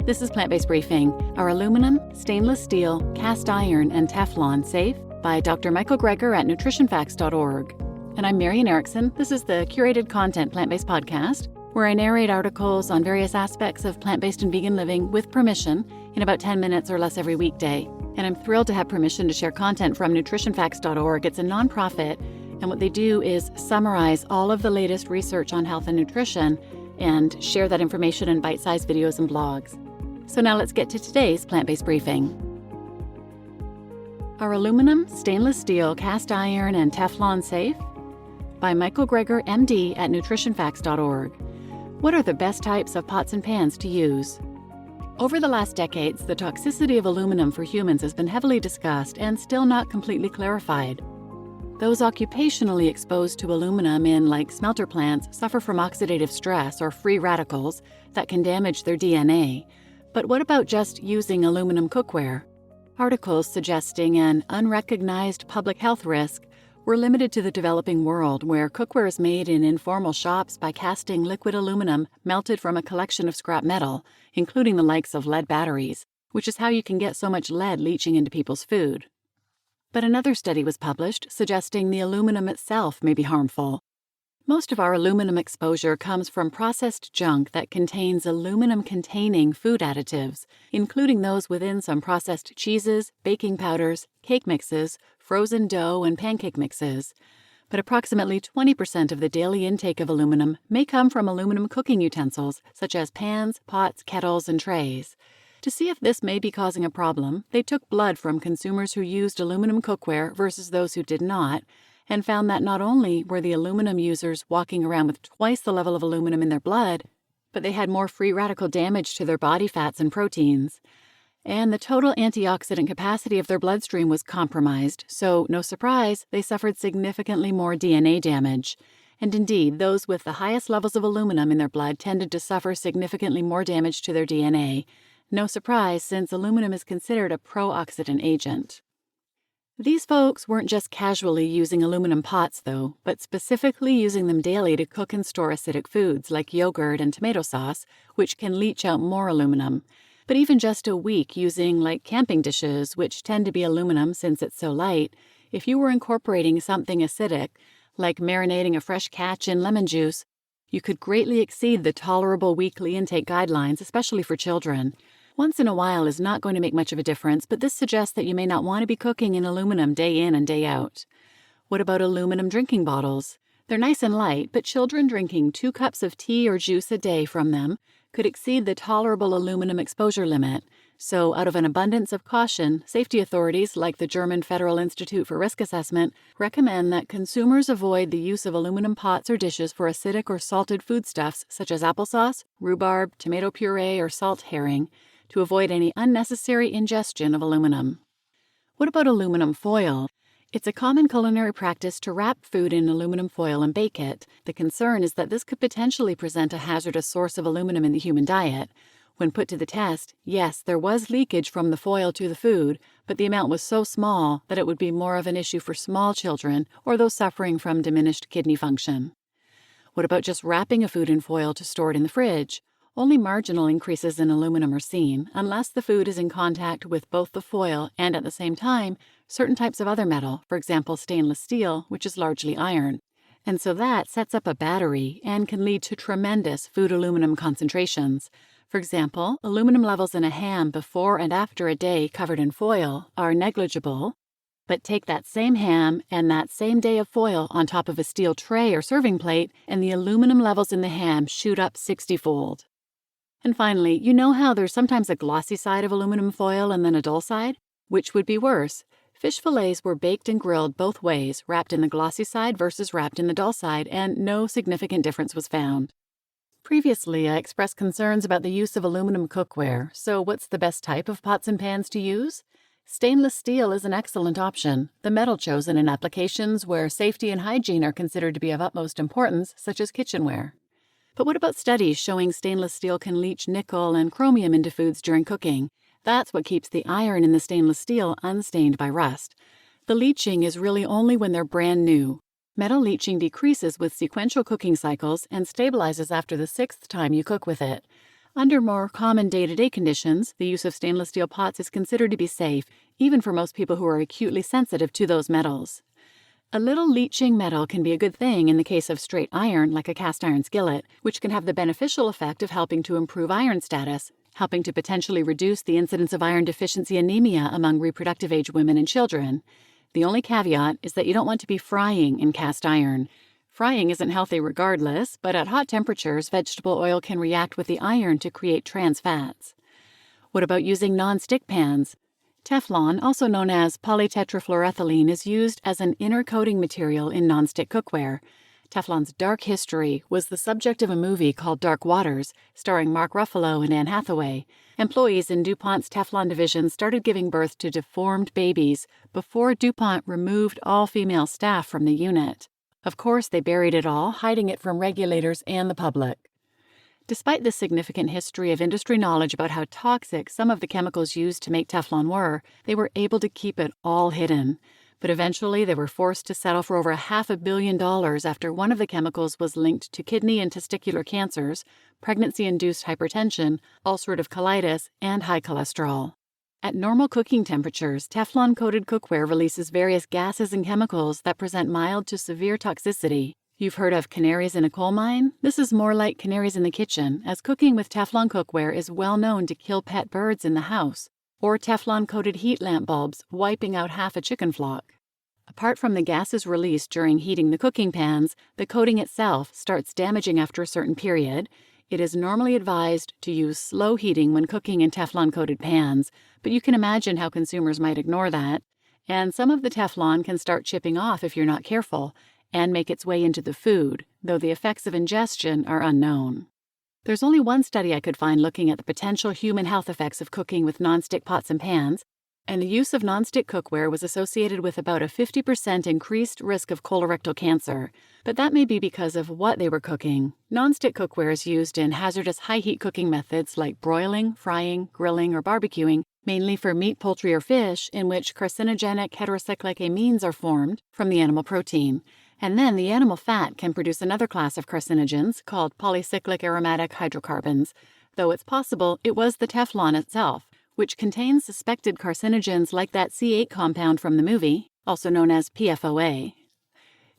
This is Plant-Based Briefing. Are aluminum, stainless steel, cast iron, and Teflon safe? By Dr. Michael Greger at nutritionfacts.org. And I'm Marian Erickson. This is the curated content plant-based podcast where I narrate articles on various aspects of plant-based and vegan living with permission in about 10 minutes or less every weekday. And I'm thrilled to have permission to share content from nutritionfacts.org. It's a nonprofit, and what they do is summarize all of the latest research on health and nutrition and share that information in bite-sized videos and blogs. So now let's get to today's plant-based briefing. Are aluminum, stainless steel, cast iron, and Teflon safe? By Michael Greger, MD at nutritionfacts.org. What are the best types of pots and pans to use? Over the last decades, the toxicity of aluminum for humans has been heavily discussed and still not completely clarified. Those occupationally exposed to aluminum in, like smelter plants, suffer from oxidative stress or free radicals that can damage their DNA. But what about just using aluminum cookware? Articles suggesting an unrecognized public health risk were limited to the developing world, where cookware is made in informal shops by casting liquid aluminum melted from a collection of scrap metal, including the likes of lead batteries, which is how you can get so much lead leaching into people's food. But another study was published suggesting the aluminum itself may be harmful. Most of our aluminum exposure comes from processed junk that contains aluminum-containing food additives, including those within some processed cheeses, baking powders, cake mixes, frozen dough, and pancake mixes. But approximately 20% of the daily intake of aluminum may come from aluminum cooking utensils, such as pans, pots, kettles, and trays. To see if this may be causing a problem, they took blood from consumers who used aluminum cookware versus those who did not, and found that not only were the aluminum users walking around with twice the level of aluminum in their blood, but they had more free radical damage to their body fats and proteins. And the total antioxidant capacity of their bloodstream was compromised, so no surprise, they suffered significantly more DNA damage. And indeed, those with the highest levels of aluminum in their blood tended to suffer significantly more damage to their DNA. No surprise, since aluminum is considered a pro-oxidant agent. These folks weren't just casually using aluminum pots, though, but specifically using them daily to cook and store acidic foods like yogurt and tomato sauce, which can leach out more aluminum. But even just a week using, like, camping dishes, which tend to be aluminum since it's so light, if you were incorporating something acidic, like marinating a fresh catch in lemon juice, you could greatly exceed the tolerable weekly intake guidelines, especially for children. Once in a while is not going to make much of a difference, but this suggests that you may not want to be cooking in aluminum day in and day out. What about aluminum drinking bottles? They're nice and light, but children drinking 2 cups of tea or juice a day from them could exceed the tolerable aluminum exposure limit. So, out of an abundance of caution, safety authorities like the German Federal Institute for Risk Assessment recommend that consumers avoid the use of aluminum pots or dishes for acidic or salted foodstuffs such as applesauce, rhubarb, tomato puree, or salt herring, to avoid any unnecessary ingestion of aluminum. What about aluminum foil? It's a common culinary practice to wrap food in aluminum foil and bake it. The concern is that this could potentially present a hazardous source of aluminum in the human diet. When put to the test, yes, there was leakage from the foil to the food, but the amount was so small that it would be more of an issue for small children or those suffering from diminished kidney function. What about just wrapping a food in foil to store it in the fridge? Only marginal increases in aluminum are seen, unless the food is in contact with both the foil and, at the same time, certain types of other metal, for example stainless steel, which is largely iron. And so that sets up a battery and can lead to tremendous food aluminum concentrations. For example, aluminum levels in a ham before and after a day covered in foil are negligible, but take that same ham and that same day of foil on top of a steel tray or serving plate, and the aluminum levels in the ham shoot up 60-fold. And finally, you know how there's sometimes a glossy side of aluminum foil and then a dull side? Which would be worse? Fish fillets were baked and grilled both ways, wrapped in the glossy side versus wrapped in the dull side, and no significant difference was found. Previously, I expressed concerns about the use of aluminum cookware, so what's the best type of pots and pans to use? Stainless steel is an excellent option, the metal chosen in applications where safety and hygiene are considered to be of utmost importance, such as kitchenware. But what about studies showing stainless steel can leach nickel and chromium into foods during cooking? That's what keeps the iron in the stainless steel unstained by rust. The leaching is really only when they're brand new. Metal leaching decreases with sequential cooking cycles and stabilizes after the 6th time you cook with it. Under more common day-to-day conditions, the use of stainless steel pots is considered to be safe, even for most people who are acutely sensitive to those metals. A little leaching metal can be a good thing in the case of straight iron, like a cast iron skillet, which can have the beneficial effect of helping to improve iron status, helping to potentially reduce the incidence of iron deficiency anemia among reproductive age women and children. The only caveat is that you don't want to be frying in cast iron. Frying isn't healthy regardless, but at hot temperatures, vegetable oil can react with the iron to create trans fats. What about using non-stick pans? Teflon, also known as polytetrafluoroethylene, is used as an inner coating material in nonstick cookware. Teflon's dark history was the subject of a movie called Dark Waters, starring Mark Ruffalo and Anne Hathaway. Employees in DuPont's Teflon division started giving birth to deformed babies before DuPont removed all female staff from the unit. Of course, they buried it all, hiding it from regulators and the public. Despite the significant history of industry knowledge about how toxic some of the chemicals used to make Teflon were, they were able to keep it all hidden. But eventually, they were forced to settle for over $500 million after one of the chemicals was linked to kidney and testicular cancers, pregnancy-induced hypertension, ulcerative colitis, and high cholesterol. At normal cooking temperatures, Teflon-coated cookware releases various gases and chemicals that present mild to severe toxicity. You've heard of canaries in a coal mine? This is more like canaries in the kitchen, as cooking with Teflon cookware is well known to kill pet birds in the house, or Teflon-coated heat lamp bulbs wiping out half a chicken flock. Apart from the gases released during heating the cooking pans, the coating itself starts damaging after a certain period. It is normally advised to use slow heating when cooking in Teflon-coated pans, but you can imagine how consumers might ignore that. And some of the Teflon can start chipping off if you're not careful, and make its way into the food, though the effects of ingestion are unknown. There's only one study I could find looking at the potential human health effects of cooking with nonstick pots and pans, and the use of nonstick cookware was associated with about a 50% increased risk of colorectal cancer, but that may be because of what they were cooking. Nonstick cookware is used in hazardous high-heat cooking methods like broiling, frying, grilling, or barbecuing, mainly for meat, poultry, or fish, in which carcinogenic heterocyclic amines are formed from the animal protein. And then the animal fat can produce another class of carcinogens called polycyclic aromatic hydrocarbons, though it's possible it was the Teflon itself, which contains suspected carcinogens like that C8 compound from the movie, also known as PFOA.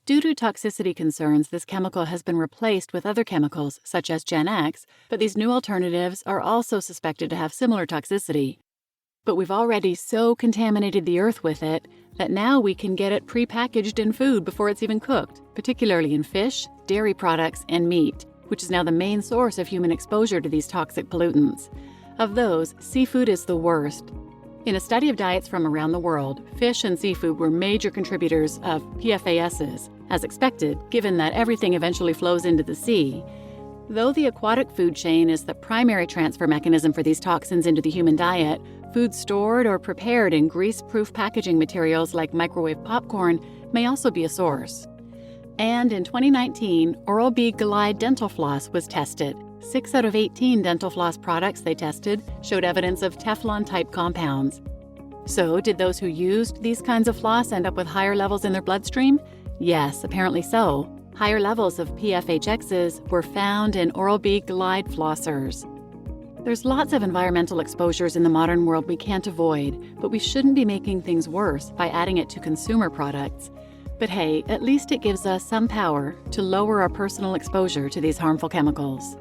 Due to toxicity concerns, this chemical has been replaced with other chemicals, such as Gen X, but these new alternatives are also suspected to have similar toxicity. But we've already so contaminated the earth with it that now we can get it pre-packaged in food before it's even cooked, particularly in fish, dairy products, and meat, which is now the main source of human exposure to these toxic pollutants. Of those, seafood is the worst. In a study of diets from around the world, fish and seafood were major contributors of PFASs, as expected, given that everything eventually flows into the sea. Though the aquatic food chain is the primary transfer mechanism for these toxins into the human diet, food stored or prepared in grease-proof packaging materials like microwave popcorn may also be a source. And in 2019, Oral-B Glide dental floss was tested. 6 out of 18 dental floss products they tested showed evidence of Teflon-type compounds. So, did those who used these kinds of floss end up with higher levels in their bloodstream? Yes, apparently so. Higher levels of PFHXs were found in Oral-B Glide flossers. There's lots of environmental exposures in the modern world we can't avoid, but we shouldn't be making things worse by adding it to consumer products. But hey, at least it gives us some power to lower our personal exposure to these harmful chemicals.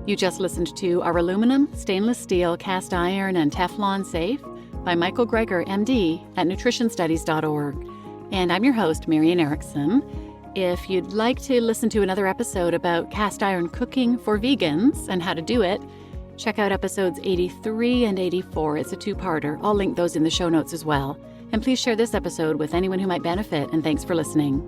You just listened to Are Aluminum, Stainless Steel, Cast Iron, and Teflon Safe? By Michael Greger, MD, at nutritionstudies.org. And I'm your host, Marian Erickson. If you'd like to listen to another episode about cast iron cooking for vegans and how to do it, check out episodes 83 and 84. It's a two-parter. I'll link those in the show notes as well. And please share this episode with anyone who might benefit, and thanks for listening.